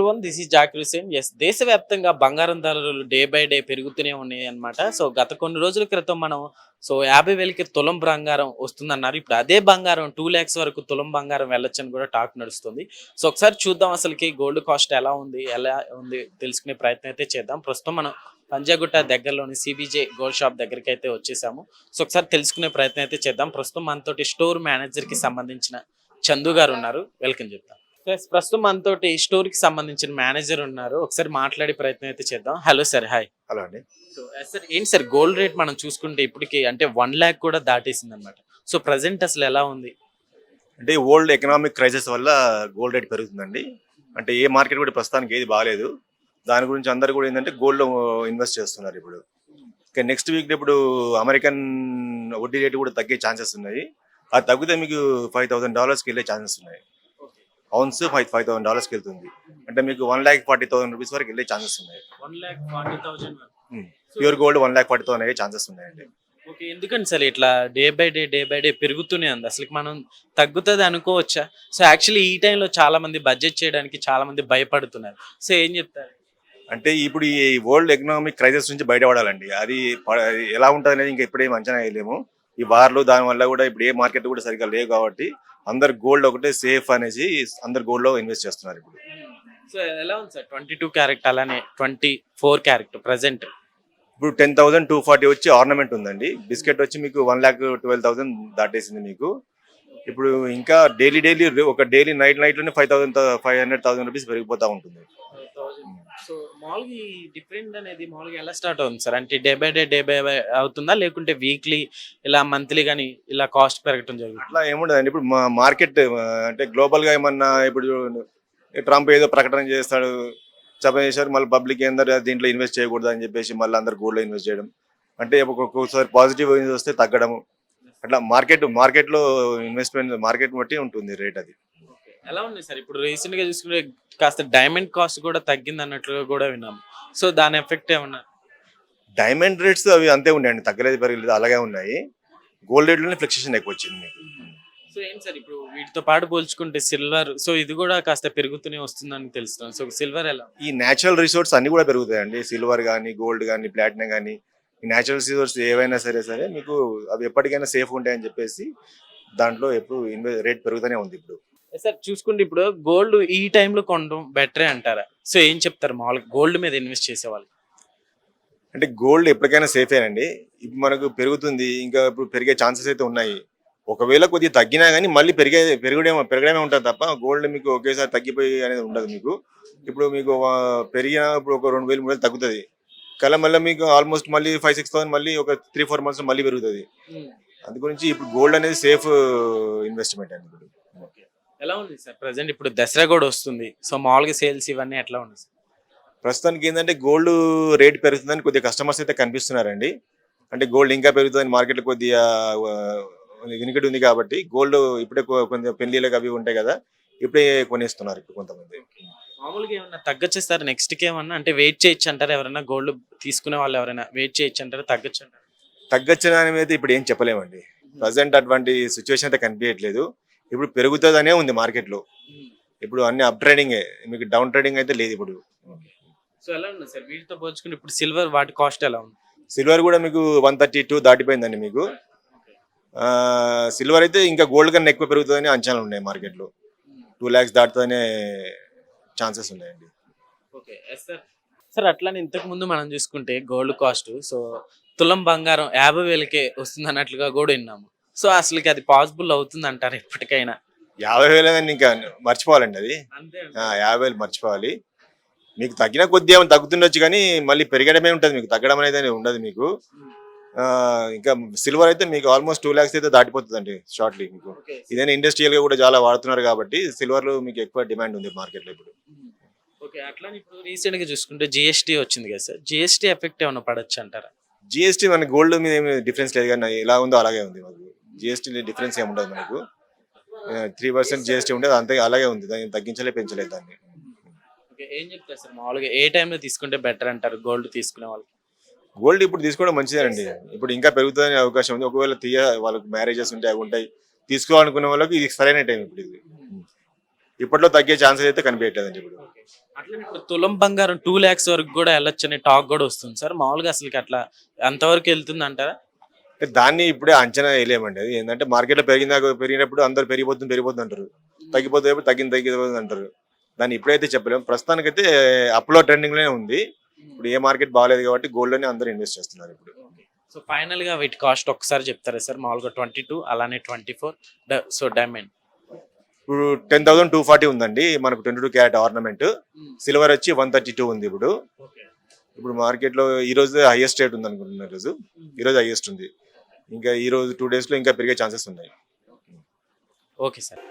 Everyone, this is Zakir Hussain. దేశవ్యాప్తంగా బంగారం ధరలు డే బై డే పెరుగుతూనే ఉన్నాయి అన్నమాట. సో గత కొన్ని రోజుల క్రితం మనం 50,000కి తులం బంగారం వస్తుందన్నారు. ఇప్పుడు అదే బంగారం 2,00,000 వరకు తులం బంగారం వెళ్ళొచ్చని కూడా టాక్ నడుస్తుంది. సో ఒకసారి చూద్దాం అసలుకి గోల్డ్ కాస్ట్ ఎలా ఉంది తెలుసుకునే ప్రయత్నం అయితే చేద్దాం. ప్రస్తుతం మనం పంజాగుట్ట దగ్గరలోని సిబిజే గోల్డ్ షాప్ దగ్గరికి అయితే వచ్చేసాము. సో ఒకసారి తెలుసుకునే ప్రయత్నం అయితే చేద్దాం. ప్రస్తుతం మనతోటి స్టోర్ మేనేజర్ కి సంబంధించిన చందు గారు ఉన్నారు. వెల్కమ్ చెప్తాం. ప్రస్తుతం మనతోటి స్టోర్ కి సంబంధించిన మేనేజర్ ఉన్నారు. ఒకసారి మాట్లాడే ప్రయత్నం అయితే చేద్దాం. Hello sir, hi. హలో అండి. సో సార్, ఏంటి సార్ గోల్డ్ రేట్ మనం చూసుకుంటే ఇప్పటికి అంటే 1,00,000 కూడా దాటేసింది అనమాట. సో ప్రజెంట్ అసలు ఎలా ఉంది? అంటే వరల్డ్ ఎకనామిక్ క్రైసిస్ వల్ల గోల్డ్ రేట్ పెరుగుతుందండి. అంటే ఏ మార్కెట్ కూడా ప్రస్తుతానికి ఏది బాగాలేదు. దాని గురించి అందరు కూడా ఏంటంటే గోల్డ్లో ఇన్వెస్ట్ చేస్తున్నారు ఇప్పుడు. నెక్స్ట్ వీక్ ఇప్పుడు అమెరికన్ వడ్డీ రేటు కూడా తగ్గే ఛాన్సెస్ ఉన్నాయి. అది తగ్గితే మీకు $5,000కి వెళ్ళే ఛాన్సెస్ ఉన్నాయి. అవున్స్ $5,000కి వెళ్తుంది. అంటే మీకు $1,40,000 వరకు వెళ్ళే ఛాన్సెస్ ఉన్నాయి. 1,40,000 ప్యూర్ గోల్డ్ $1,40,000 అయ్యే ఛాన్సెస్ ఉన్నాయండి. ఓకే, ఎందుకండి సార్ ఇట్లా డే బై డే పెరుగుతూనే ఉంది? అసలు మనం తగ్గుతుంది అనుకోవచ్చా? సో యాక్చువల్లీ ఈ టైంలో చాలా మంది బడ్జెట్ చేయడానికి చాలా మంది భయపడుతున్నారు. సో ఏం చెప్తారు? అంటే ఇప్పుడు ఈ వరల్డ్ ఎకనామిక్ క్రైసిస్ నుంచి బయటపడాలండి. అది ఎలా ఉంటుంది అనేది ఇంకా ఇప్పుడేం అంచనా వేయలేము. ఈ వార్లు దానివల్ల కూడా ఇప్పుడు ఏ మార్కెట్ కూడా సరిగ్గా లేవు కాబట్టి అందరు గోల్డ్ ఒకటే సేఫ్ అనేసి అందరు గోల్డ్ లో ఇన్వెస్ట్ చేస్తున్నారు ఇప్పుడు. సో ఎలా ఉంది సార్ 22 క్యారెట్ అలానే 24 క్యారెట్ ప్రెసెంట్? ఇప్పుడు 10,240 వచ్చి ఆర్నమెంట్ ఉందండి. బిస్కెట్ వచ్చి మీకు 1,12,000 దాటేసింది మీకు. ఇప్పుడు ఇంకా డైలీ ఒక డైలీ నైట్ లోనే 500,000 రూపీస్ పెరిగిపోతా ఉంటుంది. సో మామూలుగా ఈ డిఫరెంట్ అనేది మామూలుగా ఎలా స్టార్ట్ అవుతుంది సార్? అంటే డే బై అవుతుందా, లేకుంటే వీక్లీ ఇలా మంత్లీ కానీ ఇలా కాస్ట్ పెరగటం జరుగుతుంది? అట్లా ఏముండదండి. ఇప్పుడు మార్కెట్ అంటే గ్లోబల్ గా ఏమన్నా ఇప్పుడు ట్రంప్ ఏదో ప్రకటన చేస్తాడు, చెప్పేసారు, మళ్ళీ పబ్లిక్ అందరు దీంట్లో ఇన్వెస్ట్ చేయకూడదు అని చెప్పేసి మళ్ళీ అందరు గోల్డ్ లో ఇన్వెస్ట్ చేయడం. అంటే ఒక్కొక్కసారి పాజిటివ్ వస్తే తగ్గడము. అట్లా మార్కెట్ లో ఇన్వెస్ట్మెంట్ మార్కెట్ బట్టి ఉంటుంది రేట్. అది ఎలా ఉంది సార్? ఇప్పుడు రీసెంట్ గా చూసుకుంటే కాస్త డైమండ్ కాస్ట్ కూడా తగ్గింది అన్నట్లుగా కూడా విన్నాము. సో దాని ఎఫెక్ట్ ఏమన్నా? డైమండ్ రేట్స్ అవి అంతే ఉన్నాయండి, తగ్గలేదు పెరగలేదు అలాగే ఉన్నాయి. గోల్డ్ రేట్ లోనే ఫ్లక్చుయేషన్ ఎక్కువ వచ్చింది. సో ఏంటి సార్ ఇప్పుడు వీటితో పాటు పోల్చుకుంటే సిల్వర్, సో ఇది కూడా కాస్త పెరుగుతూనే వస్తుందని తెలుస్తుంది. సో సిల్వర్ ఎలా? ఈ న్యాచురల్ రిసోర్స్ అన్ని కూడా పెరుగుతాయండి. సిల్వర్ కానీ గోల్డ్ కానీ ప్లాటినం కానీ ఈ న్యాచురల్ రిసోర్స్ ఏవైనా సరే మీకు అవి ఎప్పటికైనా సేఫ్ ఉంటాయని చెప్పేసి దాంట్లో ఎప్పుడు రేట్ పెరుగుతూనే ఉంది ఇప్పుడు. సార్ చూసుకుంటే ఇప్పుడు గోల్డ్ ఈ టైంలో కొనడం బెటరే అంటారా? సో ఏం చెప్తారు మామూలుగా గోల్డ్ మీద ఇన్వెస్ట్ చేసే వాళ్ళు? అంటే గోల్డ్ ఎప్పటికైనా సేఫేనండి. ఇప్పుడు మనకు పెరుగుతుంది, ఇంకా ఇప్పుడు పెరిగే ఛాన్సెస్ అయితే ఉన్నాయి. ఒకవేళ కొద్దిగా తగ్గినా కానీ మళ్ళీ పెరగడమే ఉంటుంది తప్ప గోల్డ్ మీకు ఒకేసారి తగ్గిపోయి అనేది ఉండదు మీకు. ఇప్పుడు మీకు పెరిగిన ఇప్పుడు ఒక 2,000-3,000 తగ్గుతుంది కల మళ్ళీ మీకు ఆల్మోస్ట్ మళ్ళీ 5,000-6,000 మళ్ళీ ఒక 3-4 months మళ్ళీ పెరుగుతుంది. అందు గురించి ఇప్పుడు గోల్డ్ అనేది సేఫ్ ఇన్వెస్ట్మెంట్ అండి ఇప్పుడు. ఎలా ఉంది సార్ ప్రెసెంట్? ఇప్పుడు దసరా కూడా వస్తుంది. సో మామూలుగా సేల్స్ ఇవన్నీ ఎట్లా ఉంది సార్? ప్రస్తుతానికి ఏంటంటే గోల్డ్ రేట్ పెరుగుతుందని కొద్దిగా కస్టమర్స్ అయితే కనిపిస్తున్నారండి. అంటే గోల్డ్ ఇంకా పెరుగుతుందని మార్కెట్లో కొద్దిగా వినికిడి ఉంది కాబట్టి గోల్డ్ ఇప్పుడే కొంచెం పెళ్లిళ్ళకి అవి ఉంటాయి కదా, ఇప్పుడే కొనేస్తున్నారు ఇప్పుడు కొంతమంది. మామూలుగా ఏమన్నా తగ్గచ్చు సార్ నెక్స్ట్ కి ఏమన్నా? అంటే వెయిట్ చేయొచ్చు అంటారు ఎవరైనా? గోల్డ్ తీసుకునే వాళ్ళు ఎవరైనా వెయిట్ చేయొచ్చు అంటారు, తగ్గచ్చు అంటారు? తగ్గచ్చు అని అయితే ఇప్పుడు ఏం చెప్పలేమండి. ప్రజెంట్ అటువంటి సిచ్యువేషన్ అయితే కనిపించట్లేదు. ఇప్పుడు పెరుగుతుందనే ఉంది మార్కెట్లో. ఇప్పుడు అన్ని అప్ ట్రేడింగే, మీకు డౌన్ ట్రేడింగ్ అయితే లేదు ఇప్పుడు. సో ఎలా ఉంది సార్ వీటితో పోల్చుకుంటే ఇప్పుడు సిల్వర్ వాటి కాస్ట్ ఎలా ఉంది? సిల్వర్ కూడా మీకు 132 దాటిపోయిందండి మీకు. సిల్వర్ అయితే ఇంకా గోల్డ్ కన్నా ఎక్కువ పెరుగుతుందని అంచనాలు ఉన్నాయి మార్కెట్లో. 2 lakhs దాటుతూనే ఛాన్సెస్ ఉన్నాయండి. Okay sir. సార్ అట్లానే ఇంతకు ముందు మనం చూసుకుంటే గోల్డ్ కాస్ట్ సో తులం బంగారం 50,000కే వస్తుంది అన్నట్లుగా కూడా విన్నాము. సో అసలుకి అది పాసిబుల్ అవుతుంది అంటారు ఎప్పటికైనా? 50,000 ఇంకా మర్చిపోవాలండి అది. 50,000 మర్చిపోవాలి. మీకు తగ్గిన కొద్ది ఏమైనా తగ్గుతుండొచ్చు కానీ మళ్ళీ పెరగడమే ఉంటుంది, మీకు తగ్గడం అనేది ఉండదు మీకు. ఇంకా సిల్వర్ అయితే మీకు ఆల్మోస్ట్ 2 lakhs అయితే దాటిపోతుందండి షార్ట్లీ మీకు. ఇదైనా ఇండస్ట్రియల్ గా కూడా చాలా వాడుతున్నారు కాబట్టి సిల్వర్ లో మీకు ఎక్కువ డిమాండ్ ఉంది మార్కెట్ లో ఇప్పుడు. ఓకే, అట్లానే ఇప్పుడు రీసెంట్ గా చూసుకుంటే జిఎస్టీ వచ్చింది కదా సార్, జిఎస్టీ ఎఫెక్ట్ ఏమైనా పడచ్చు అంటారా? జిఎస్టీ మన గోల్డ్ మీద ఏమి డిఫరెన్స్ లేదు కానీ ఎలా ఉందో అలాగే ఉంది మాకు. జిఎస్టీ డిఫరెన్స్ ఏమి ఉండదు మనకు. 3% జిఎస్టీ ఉండదు, అంతే అలాగే ఉంది. దాన్ని తగ్గించలే పెంచలేదు దాన్ని. ఏం చెప్తారు సార్ మామూలుగా ఏ టైంలో తీసుకుంటే బెటర్ అంటారు గోల్డ్ తీసుకునే వాళ్ళకి? గోల్డ్ ఇప్పుడు తీసుకోవడం మంచిదేనండి. ఇప్పుడు ఇంకా పెరుగుతుందనే అవకాశం ఉంది. ఒకవేళ వాళ్ళకి మ్యారేజెస్ ఉంటాయి, అవి ఉంటాయి, తీసుకోవాలనుకునే వాళ్ళకి ఇది సరైన టైం ఇప్పుడు ఇది. ఇప్పట్లో తగ్గే ఛాన్సెస్ అయితే కనిపించట్లేదండి ఇప్పుడు. అట్లా ఇప్పుడు తులం బంగారం 2 lakhs వరకు కూడా వెళ్ళొచ్చనే టాక్ కూడా వస్తుంది సార్. మామూలుగా అసలుకి అట్లా ఎంతవరకు వెళ్తుంది అంటారా? అంటే దాన్ని ఇప్పుడే అంచనా వేయలేమండి. అది ఏంటంటే మార్కెట్లో పెరిగినప్పుడు అందరు పెరిగిపోతుంది అంటారు, తగ్గిపోతే తగ్గిపోతుంది అంటారు. దాన్ని ఇప్పుడైతే చెప్పలేము. ప్రస్తుతానికైతే అప్లో ట్రెండింగ్ లోనే ఉంది. ఇప్పుడు ఏ మార్కెట్ బాగాలేదు కాబట్టి గోల్డ్ లోనే అందరూ ఇన్వెస్ట్ చేస్తున్నారు ఇప్పుడు. సో ఫైనల్ గా వీటి కాస్ట్ ఒకసారి చెప్తారా సార్? మామూలుగా 22 అలానే 24 సో డైమండ్ ఇప్పుడు 10,240 ఉందండి మనకు 22 క్యారెట్ ఆర్నమెంట్. సిల్వర్ వచ్చి 132 ఉంది ఇప్పుడు. ఇప్పుడు మార్కెట్ లో ఈ రోజు హైయెస్ట్ రేట్ ఉంది అనుకుంటున్నా. ఈ రోజు హైయెస్ట్ ఉంది. ఇంకా ఈ రోజు 2 days లో ఇంకా పెరిగే ఛాన్సెస్ ఉన్నాయి. Okay sir.